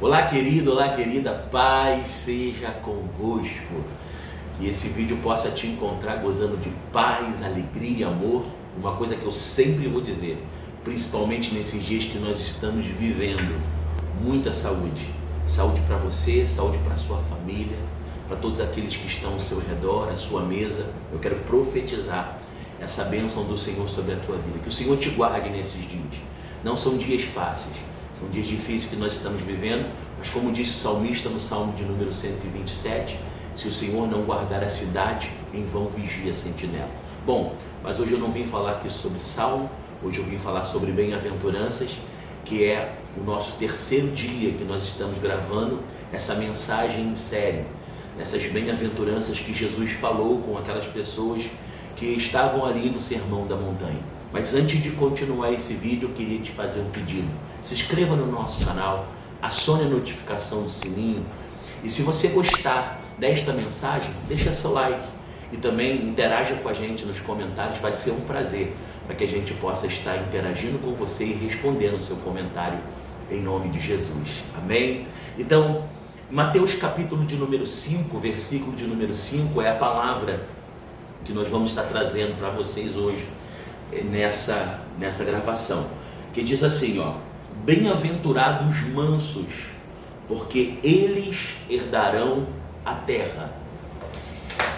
Olá querido, olá querida, paz seja convosco. Que esse vídeo possa te encontrar gozando de paz, alegria, amor. Uma coisa que eu sempre vou dizer, principalmente nesses dias que nós estamos vivendo, muita saúde. Saúde para você, saúde para sua família, para todos aqueles que estão ao seu redor, à sua mesa. Eu quero profetizar essa bênção do Senhor sobre a tua vida. Que o Senhor te guarde nesses dias. Não são dias fáceis, são dias difíceis que nós estamos vivendo, mas como disse o salmista no Salmo de número 127, se o Senhor não guardar a cidade, em vão vigia a sentinela. Bom, mas hoje eu não vim falar aqui sobre Salmo, hoje eu vim falar sobre bem-aventuranças, que é o nosso terceiro dia que nós estamos gravando essa mensagem em série, essas bem-aventuranças que Jesus falou com aquelas pessoas que estavam ali no Sermão da Montanha. Mas antes de continuar esse vídeo, eu queria te fazer um pedido. Se inscreva no nosso canal, acione a notificação do sininho. E se você gostar desta mensagem, deixa seu like. E também interaja com a gente nos comentários, vai ser um prazer para que a gente possa estar interagindo com você e respondendo o seu comentário em nome de Jesus. Amém? Então, Mateus capítulo de número 5, versículo de número 5, é a palavra que nós vamos estar trazendo para vocês hoje nessa gravação, que diz assim, ó: bem-aventurados os mansos, porque eles herdarão a terra.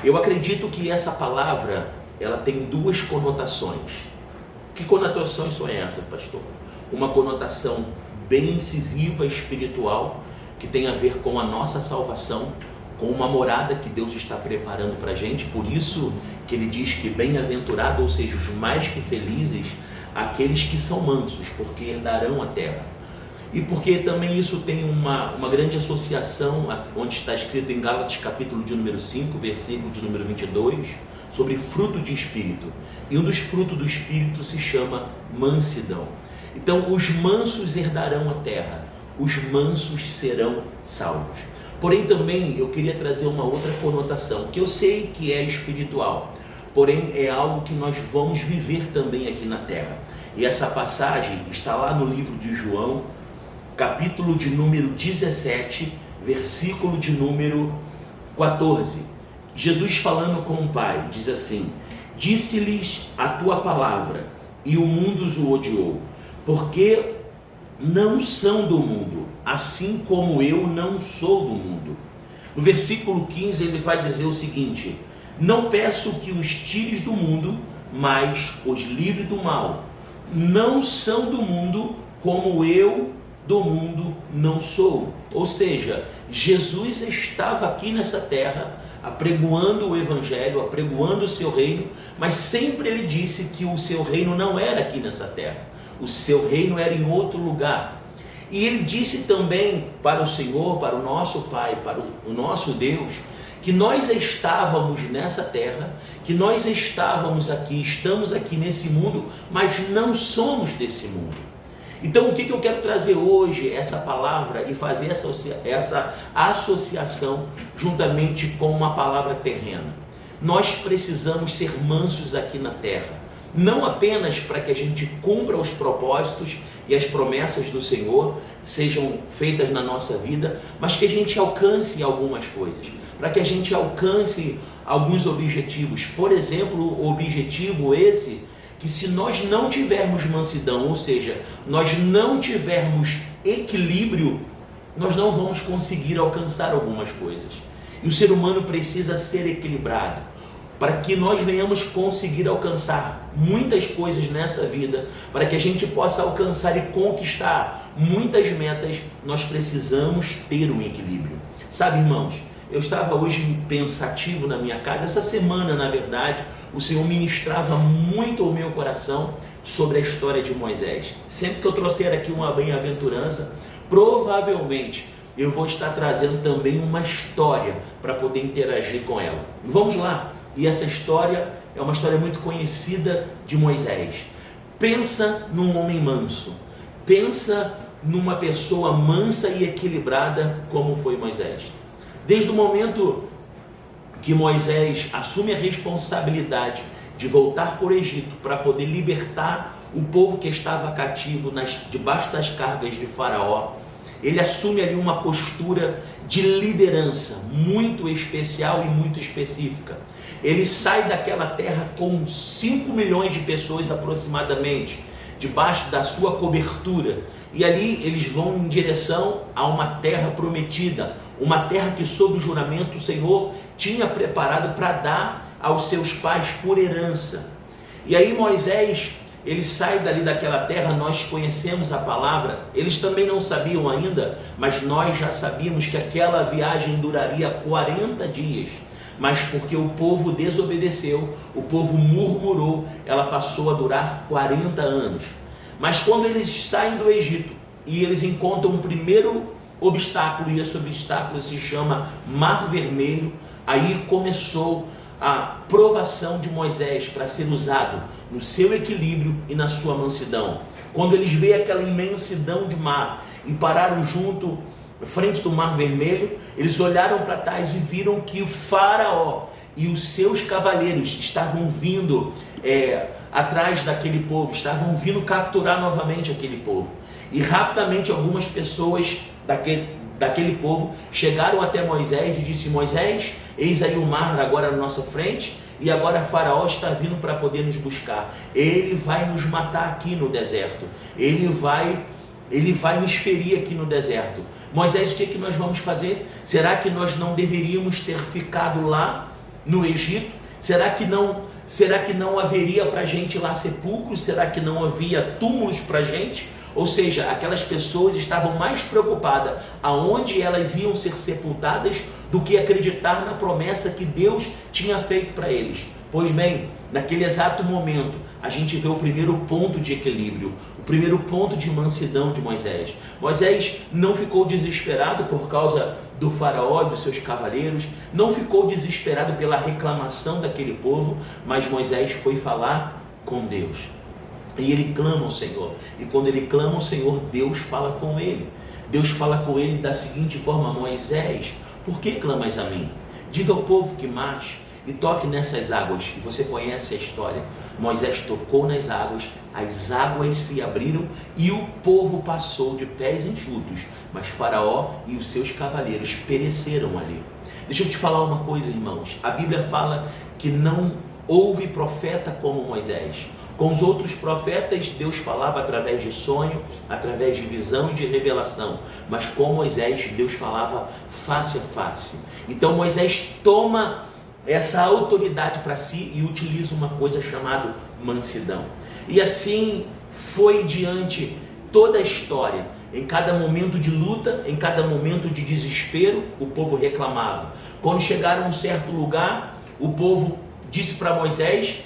Eu acredito que essa palavra, ela tem duas conotações. Que conotações são essas, pastor? Uma conotação bem incisiva, espiritual, que tem a ver com a nossa salvação, com uma morada que Deus está preparando para a gente. Por isso que ele diz que bem-aventurado, ou seja, os mais que felizes, aqueles que são mansos, porque herdarão a terra. E porque também isso tem uma grande associação, onde está escrito em Gálatas capítulo de número 5, versículo de número 22, sobre fruto de Espírito. E um dos frutos do Espírito se chama mansidão. Então, os mansos herdarão a terra, os mansos serão salvos. Porém, também eu queria trazer uma outra conotação, que eu sei que é espiritual, porém é algo que nós vamos viver também aqui na terra. E essa passagem está lá no livro de João, capítulo de número 17, versículo de número 14. Jesus falando com o Pai, diz assim: disse-lhes a tua palavra, e o mundo os odiou, porque não são do mundo, assim como eu não sou do mundo. No versículo 15 ele vai dizer o seguinte: não peço que os tires do mundo, mas os livre do mal. Não são do mundo, como eu do mundo não sou. Ou seja, Jesus estava aqui nessa terra, apregoando o evangelho, apregoando o seu reino, mas sempre ele disse que o seu reino não era aqui nessa terra. O seu reino era em outro lugar. E ele disse também para o Senhor, para o nosso Pai, para o nosso Deus, que nós estávamos nessa terra, que nós estávamos aqui, estamos aqui nesse mundo, mas não somos desse mundo. Então o que eu quero trazer hoje, essa palavra, e fazer essa associação juntamente com uma palavra terrena. Nós precisamos ser mansos aqui na terra. Não apenas para que a gente cumpra os propósitos e as promessas do Senhor sejam feitas na nossa vida, mas que a gente alcance algumas coisas, para que a gente alcance alguns objetivos. Por exemplo, o objetivo esse, que se nós não tivermos mansidão, ou seja, nós não tivermos equilíbrio, nós não vamos conseguir alcançar algumas coisas. E o ser humano precisa ser equilibrado, para que nós venhamos conseguir alcançar muitas coisas nessa vida, para que a gente possa alcançar e conquistar muitas metas, nós precisamos ter um equilíbrio. Sabe, irmãos, eu estava hoje pensativo na minha casa, essa semana, na verdade, o Senhor ministrava muito ao meu coração sobre a história de Moisés. Sempre que eu trouxer aqui uma bem-aventurança, provavelmente eu vou estar trazendo também uma história para poder interagir com ela. Vamos lá. E essa história é uma história muito conhecida de Moisés. Pensa num homem manso. Pensa numa pessoa mansa e equilibrada como foi Moisés. Desde o momento que Moisés assume a responsabilidade de voltar por Egito para poder libertar o povo que estava cativo debaixo das cargas de Faraó, ele assume ali uma postura de liderança muito especial e muito específica. Ele sai daquela terra com 5 milhões de pessoas aproximadamente, debaixo da sua cobertura, e ali eles vão em direção a uma terra prometida, uma terra que sob o juramento o Senhor tinha preparado para dar aos seus pais por herança. E aí Moisés, ele sai dali daquela terra, nós conhecemos a palavra, eles também não sabiam ainda, mas nós já sabíamos que aquela viagem duraria 40 dias, mas porque o povo desobedeceu, o povo murmurou, ela passou a durar 40 anos. Mas quando eles saem do Egito e eles encontram um primeiro obstáculo, e esse obstáculo se chama Mar Vermelho, aí começou a provação de Moisés para ser usado no seu equilíbrio e na sua mansidão. Quando eles veem aquela imensidão de mar e pararam junto, frente do Mar Vermelho, eles olharam para trás e viram que o faraó e os seus cavaleiros estavam vindo atrás daquele povo, estavam vindo capturar novamente aquele povo. E rapidamente algumas pessoas daquele povo chegaram até Moisés e disse: Moisés, eis aí o mar agora na nossa frente, e agora Faraó está vindo para poder nos buscar. Ele vai nos matar aqui no deserto. Ele vai nos ferir aqui no deserto. Moisés, o que nós vamos fazer? Será que nós não deveríamos ter ficado lá no Egito? Será que não haveria para a gente lá sepulcros? Será que não havia túmulos para a gente? Ou seja, aquelas pessoas estavam mais preocupadas aonde elas iam ser sepultadas do que acreditar na promessa que Deus tinha feito para eles. Pois bem, naquele exato momento, a gente vê o primeiro ponto de equilíbrio, o primeiro ponto de mansidão de Moisés. Moisés não ficou desesperado por causa do faraó e dos seus cavaleiros, não ficou desesperado pela reclamação daquele povo, mas Moisés foi falar com Deus. E ele clama ao Senhor, e quando ele clama ao Senhor, Deus fala com ele. Deus fala com ele da seguinte forma: Moisés, por que clamas a mim? Diga ao povo que marche e toque nessas águas. E você conhece a história. Moisés tocou nas águas, as águas se abriram e o povo passou de pés enxutos, mas Faraó e os seus cavaleiros pereceram ali. Deixa eu te falar uma coisa, irmãos. A Bíblia fala que não houve profeta como Moisés. Com os outros profetas, Deus falava através de sonho, através de visão e de revelação. Mas com Moisés, Deus falava face a face. Então Moisés toma essa autoridade para si e utiliza uma coisa chamada mansidão. E assim foi diante toda a história. Em cada momento de luta, em cada momento de desespero, o povo reclamava. Quando chegaram a um certo lugar, o povo disse para Moisés,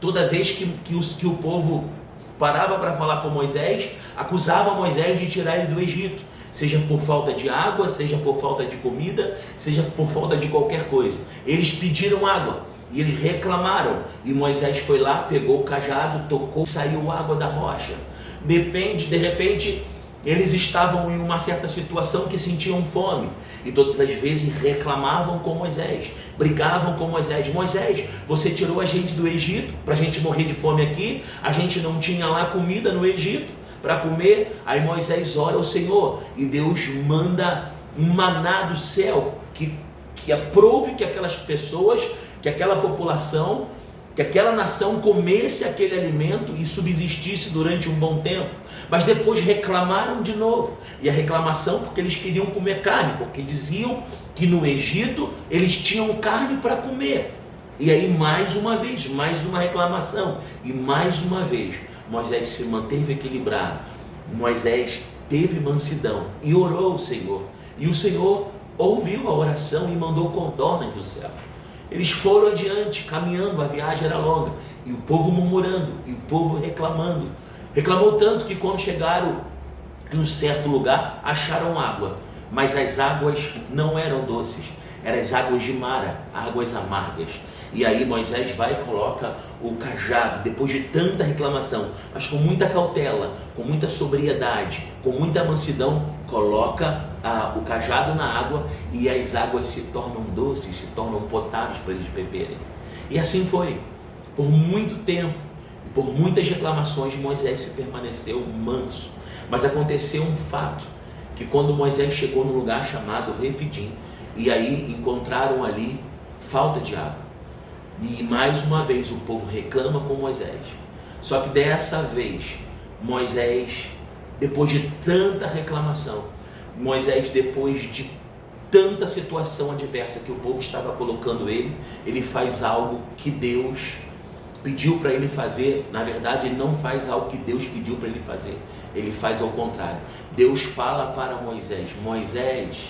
toda vez que o povo parava para falar com Moisés, acusava Moisés de tirar ele do Egito, seja por falta de água, seja por falta de comida, seja por falta de qualquer coisa. Eles pediram água e eles reclamaram, e Moisés foi lá, pegou o cajado, tocou, saiu água da rocha. De repente, eles estavam em uma certa situação que sentiam fome, e todas as vezes reclamavam com Moisés, brigavam com Moisés. Moisés, você tirou a gente do Egito para a gente morrer de fome aqui, a gente não tinha lá comida no Egito para comer. Aí Moisés ora ao Senhor e Deus manda um maná do céu que aprove que aquelas pessoas, que aquela população, que aquela nação comesse aquele alimento e subsistisse durante um bom tempo. Mas depois reclamaram de novo. E a reclamação porque eles queriam comer carne, porque diziam que no Egito eles tinham carne para comer. E aí mais uma vez, mais uma reclamação. E mais uma vez, Moisés se manteve equilibrado. Moisés teve mansidão e orou ao Senhor. E o Senhor ouviu a oração e mandou cordões do céu. Eles foram adiante, caminhando, a viagem era longa, e o povo murmurando, e o povo reclamando. Reclamou tanto que quando chegaram em um certo lugar, acharam água, mas as águas não eram doces, eram as águas de Mara, águas amargas. E aí Moisés vai e coloca o cajado, depois de tanta reclamação, mas com muita cautela, com muita sobriedade, com muita mansidão, coloca o cajado na água e as águas se tornam doces, se tornam potáveis para eles beberem. E assim foi. Por muito tempo, por muitas reclamações, Moisés se permaneceu manso. Mas aconteceu um fato, que quando Moisés chegou num lugar chamado Refidim, e aí encontraram ali falta de água. E mais uma vez o povo reclama com Moisés. Só que dessa vez, Moisés, depois de tanta reclamação, Moisés, depois de tanta situação adversa que o povo estava colocando ele faz algo que Deus pediu para ele fazer. Na verdade, ele não faz algo que Deus pediu para ele fazer, ele faz ao contrário. Deus fala para Moisés: Moisés,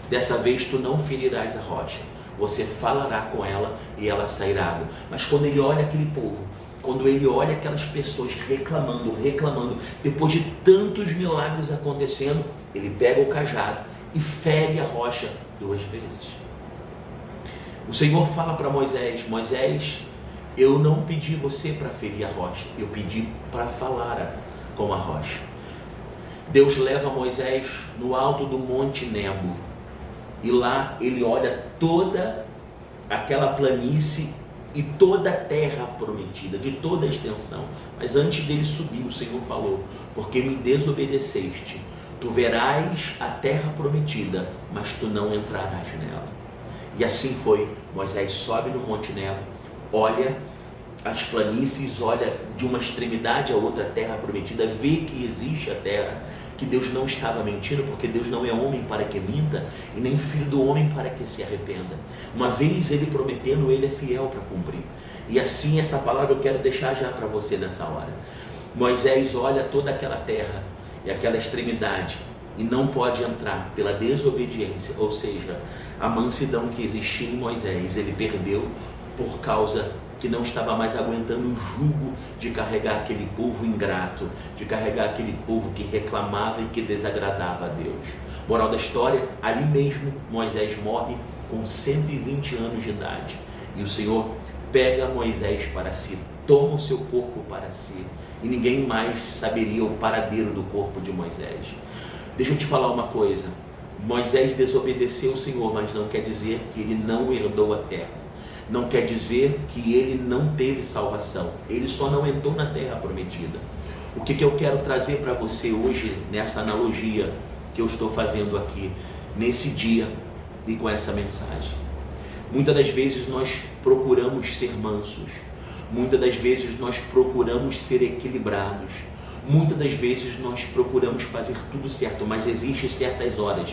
dessa vez tu não ferirás a rocha, você falará com ela e ela sairá água. Mas quando ele olha aquele povo, quando ele olha aquelas pessoas reclamando, depois de tantos milagres acontecendo, ele pega o cajado e fere a rocha 2 vezes. O Senhor fala para Moisés: Moisés, eu não pedi você para ferir a rocha, eu pedi para falar com a rocha. Deus leva Moisés no alto do Monte Nebo, e lá ele olha toda aquela planície e toda a terra prometida, de toda a extensão. Mas antes dele subir, o Senhor falou: porque me desobedeceste, tu verás a terra prometida, mas tu não entrarás nela. E assim foi. Moisés sobe no Monte Nebo, olha as planícies, olha de uma extremidade a outra a terra prometida, vê que existe a terra, que Deus não estava mentindo, porque Deus não é homem para que minta, e nem filho do homem para que se arrependa. Uma vez ele prometendo, ele é fiel para cumprir. E assim, essa palavra eu quero deixar já para você nessa hora. Moisés olha toda aquela terra e aquela extremidade, e não pode entrar pela desobediência, ou seja, a mansidão que existia em Moisés, ele perdeu por causa que não estava mais aguentando o jugo de carregar aquele povo ingrato, de carregar aquele povo que reclamava e que desagradava a Deus. Moral da história, ali mesmo Moisés morre com 120 anos de idade, e o Senhor pega Moisés para si, toma o seu corpo para si, e ninguém mais saberia o paradeiro do corpo de Moisés. Deixa eu te falar uma coisa: Moisés desobedeceu o Senhor, mas não quer dizer que ele não herdou a terra. Não quer dizer que ele não teve salvação. Ele só não entrou na terra prometida. O que eu quero trazer para você hoje, nessa analogia que eu estou fazendo aqui, nesse dia e com essa mensagem? Muitas das vezes nós procuramos ser mansos. Muitas das vezes nós procuramos ser equilibrados. Muitas das vezes nós procuramos fazer tudo certo, mas existem certas horas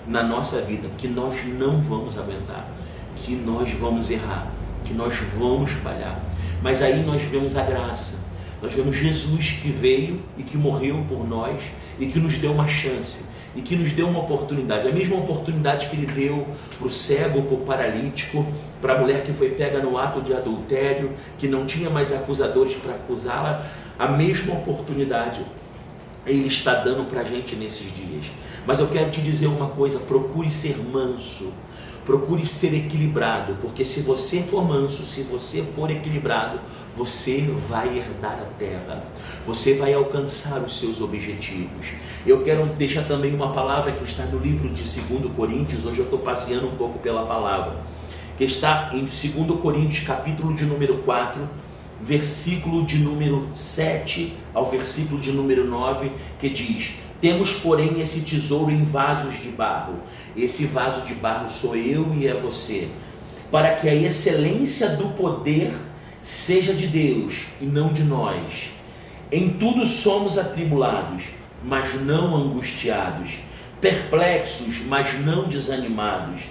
na nossa vida que nós não vamos aguentar, que nós vamos errar, que nós vamos falhar. Mas aí nós vemos a graça, nós vemos Jesus que veio e que morreu por nós e que nos deu uma chance e que nos deu uma oportunidade, a mesma oportunidade que ele deu para o cego, para o paralítico, para a mulher que foi pega no ato de adultério, que não tinha mais acusadores para acusá-la. A mesma oportunidade ele está dando para a gente nesses dias. Mas eu quero te dizer uma coisa: procure ser manso, procure ser equilibrado, porque se você for manso, se você for equilibrado, você vai herdar a terra, você vai alcançar os seus objetivos. Eu quero deixar também uma palavra que está no livro de 2 Coríntios, hoje eu estou passeando um pouco pela palavra, que está em 2 Coríntios, capítulo de número 4, versículo de número 7 ao versículo de número 9, que diz: temos, porém, esse tesouro em vasos de barro. Esse vaso de barro sou eu e é você, para que a excelência do poder seja de Deus e não de nós. Em tudo somos atribulados, mas não angustiados, perplexos, mas não desanimados,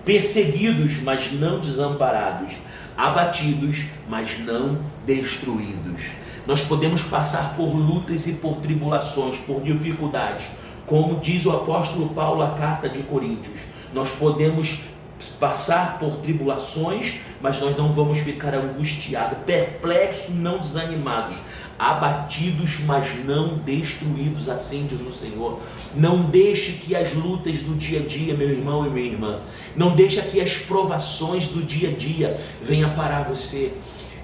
perseguidos, mas não desamparados, abatidos, mas não destruídos. Nós podemos passar por lutas e por tribulações, por dificuldades, como diz o apóstolo Paulo na carta de Coríntios. Nós podemos passar por tribulações, mas nós não vamos ficar angustiados, perplexos, não desanimados, abatidos, mas não destruídos, assim diz o Senhor. Não deixe que as lutas do dia a dia, meu irmão e minha irmã, não deixe que as provações do dia a dia venham parar você.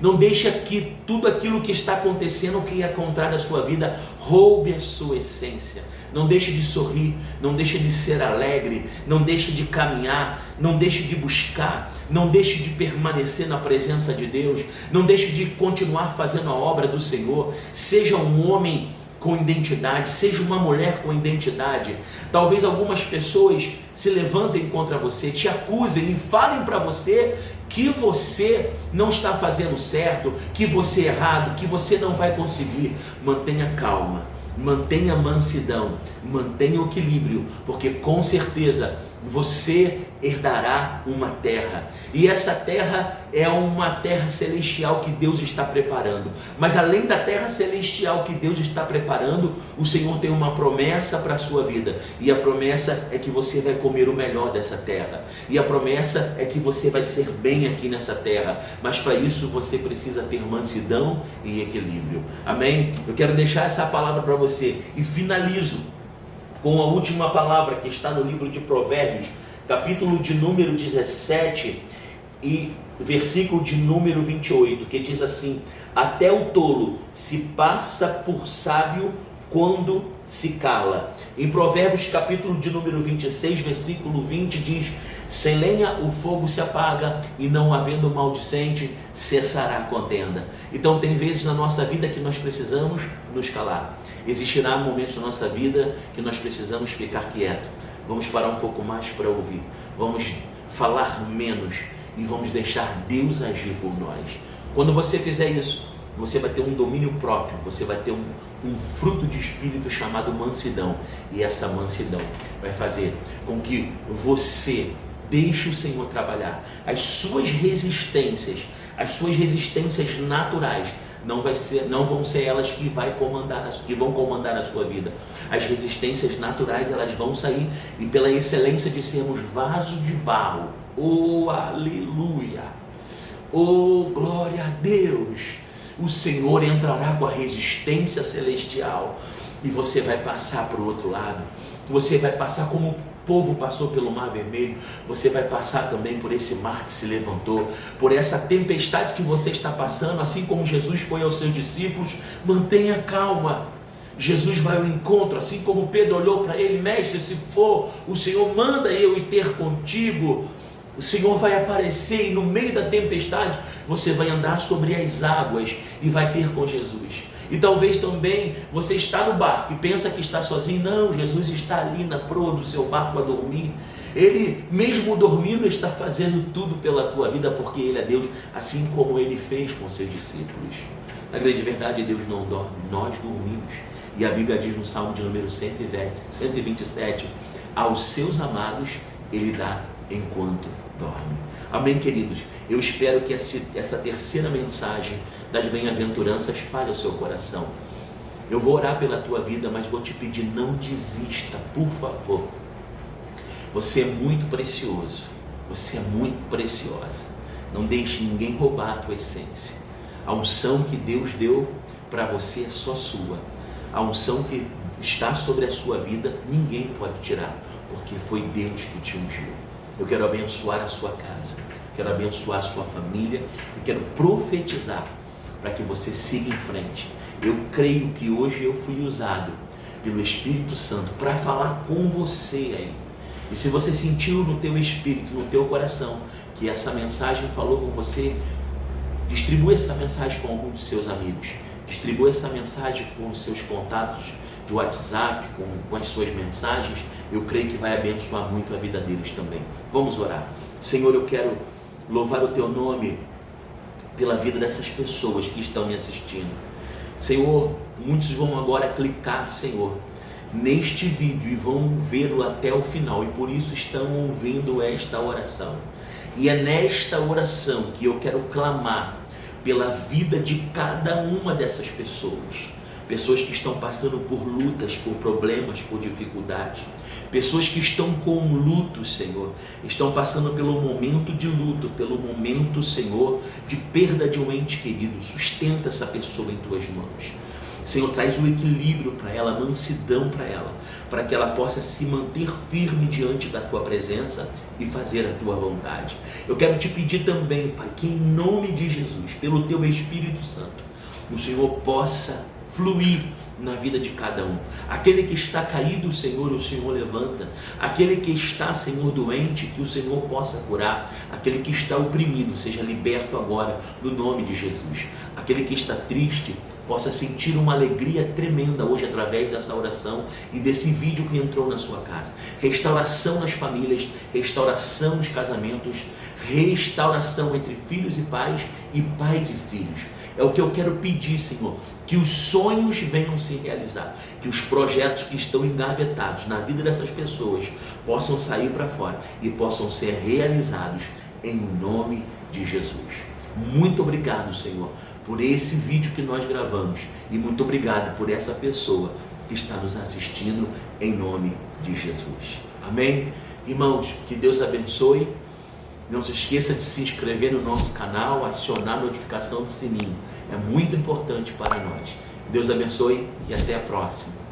Não deixa que tudo aquilo que está acontecendo, que é contrário à sua vida, roube a sua essência. Não deixe de sorrir, não deixe de ser alegre, não deixe de caminhar, não deixe de buscar, não deixe de permanecer na presença de Deus, não deixe de continuar fazendo a obra do Senhor. Seja um homem com identidade, seja uma mulher com identidade. Talvez algumas pessoas se levantem contra você, te acusem e falem para você que você não está fazendo certo, que você é errado, que você não vai conseguir. Mantenha calma, mantenha mansidão, mantenha o equilíbrio, porque com certeza você herdará uma terra, e essa terra é uma terra celestial que Deus está preparando. Mas além da terra celestial que Deus está preparando, o Senhor tem uma promessa para a sua vida, e a promessa é que você vai comer o melhor dessa terra, e a promessa é que você vai ser bem aqui nessa terra. Mas para isso você precisa ter mansidão e equilíbrio. Amém? Eu quero deixar essa palavra para você e finalizo com a última palavra que está no livro de Provérbios, capítulo de número 17 e versículo de número 28, que diz assim: até o tolo se passa por sábio quando se cala. Em Provérbios capítulo de número 26, versículo 20 diz: sem lenha o fogo se apaga, e não havendo maldicente cessará a contenda. Então tem vezes na nossa vida que nós precisamos nos calar. Existirá momentos na nossa vida que nós precisamos ficar quieto. Vamos parar um pouco mais para ouvir. Vamos falar menos e vamos deixar Deus agir por nós. Quando você fizer isso, você vai ter um domínio próprio, você vai ter um fruto de espírito chamado mansidão. E essa mansidão vai fazer com que você deixe o Senhor trabalhar. As suas resistências naturais, não vão ser elas que vão comandar a sua vida. As resistências naturais, elas vão sair, e pela excelência de sermos vasos de barro, oh aleluia, oh glória a Deus, o Senhor entrará com a resistência celestial, e você vai passar para o outro lado. Você vai passar como o povo passou pelo Mar Vermelho. Você vai passar também por esse mar que se levantou, por essa tempestade que você está passando, assim como Jesus foi aos seus discípulos. Mantenha calma. Jesus vai ao encontro, assim como Pedro olhou para ele: mestre, se for o Senhor, manda eu ir ter contigo. O Senhor vai aparecer, e no meio da tempestade você vai andar sobre as águas e vai ter com Jesus. E talvez também você está no barco e pensa que está sozinho. Não, Jesus está ali na proa do seu barco a dormir. Ele, mesmo dormindo, está fazendo tudo pela tua vida, porque Ele é Deus, assim como Ele fez com seus discípulos. Na grande verdade, Deus não dorme, nós dormimos. E a Bíblia diz no Salmo de número 127, aos seus amados Ele dá enquanto dorme. Amém, queridos? Eu espero que essa terceira mensagem das bem-aventuranças fale ao seu coração. Eu vou orar pela tua vida, mas vou te pedir: não desista, por favor. Você é muito precioso, você é muito preciosa. Não deixe ninguém roubar a tua essência. A unção que Deus deu para você é só sua. A unção que está sobre a sua vida, ninguém pode tirar, porque foi Deus que te ungiu. Eu quero abençoar a sua casa, quero abençoar a sua família e quero profetizar para que você siga em frente. Eu creio que hoje eu fui usado pelo Espírito Santo para falar com você aí. E se você sentiu no teu espírito, no teu coração, que essa mensagem falou com você, distribua essa mensagem com alguns dos seus amigos. Distribua essa mensagem com os seus contatos de WhatsApp, com as suas mensagens. Eu creio que vai abençoar muito a vida deles também. Vamos orar. Senhor, eu quero louvar o teu nome pela vida dessas pessoas que estão me assistindo. Senhor, muitos vão agora clicar, Senhor, neste vídeo e vão vê-lo até o final, e por isso estão ouvindo esta oração. E é nesta oração que eu quero clamar pela vida de cada uma dessas pessoas. Pessoas que estão passando por lutas, por problemas, por dificuldades. Pessoas que estão com luto, Senhor. Estão passando pelo momento de luto, pelo momento, Senhor, de perda de um ente querido. Sustenta essa pessoa em tuas mãos. Senhor, traz o equilíbrio para ela, mansidão para ela, para que ela possa se manter firme diante da tua presença e fazer a tua vontade. Eu quero te pedir também, Pai, que em nome de Jesus, pelo teu Espírito Santo, o Senhor possa fluir na vida de cada um. Aquele que está caído, Senhor, o Senhor levanta. Aquele que está, Senhor, doente, que o Senhor possa curar. Aquele que está oprimido, seja liberto agora, no nome de Jesus. Aquele que está triste, possa sentir uma alegria tremenda hoje através dessa oração e desse vídeo que entrou na sua casa. Restauração nas famílias, restauração nos casamentos, restauração entre filhos e pais e filhos. É o que eu quero pedir, Senhor, que os sonhos venham se realizar, que os projetos que estão engavetados na vida dessas pessoas possam sair para fora e possam ser realizados em nome de Jesus. Muito obrigado, Senhor, por esse vídeo que nós gravamos e muito obrigado por essa pessoa que está nos assistindo em nome de Jesus. Amém? Irmãos, que Deus abençoe. Não se esqueça de se inscrever no nosso canal, acionar a notificação do sininho. É muito importante para nós. Deus abençoe e até a próxima.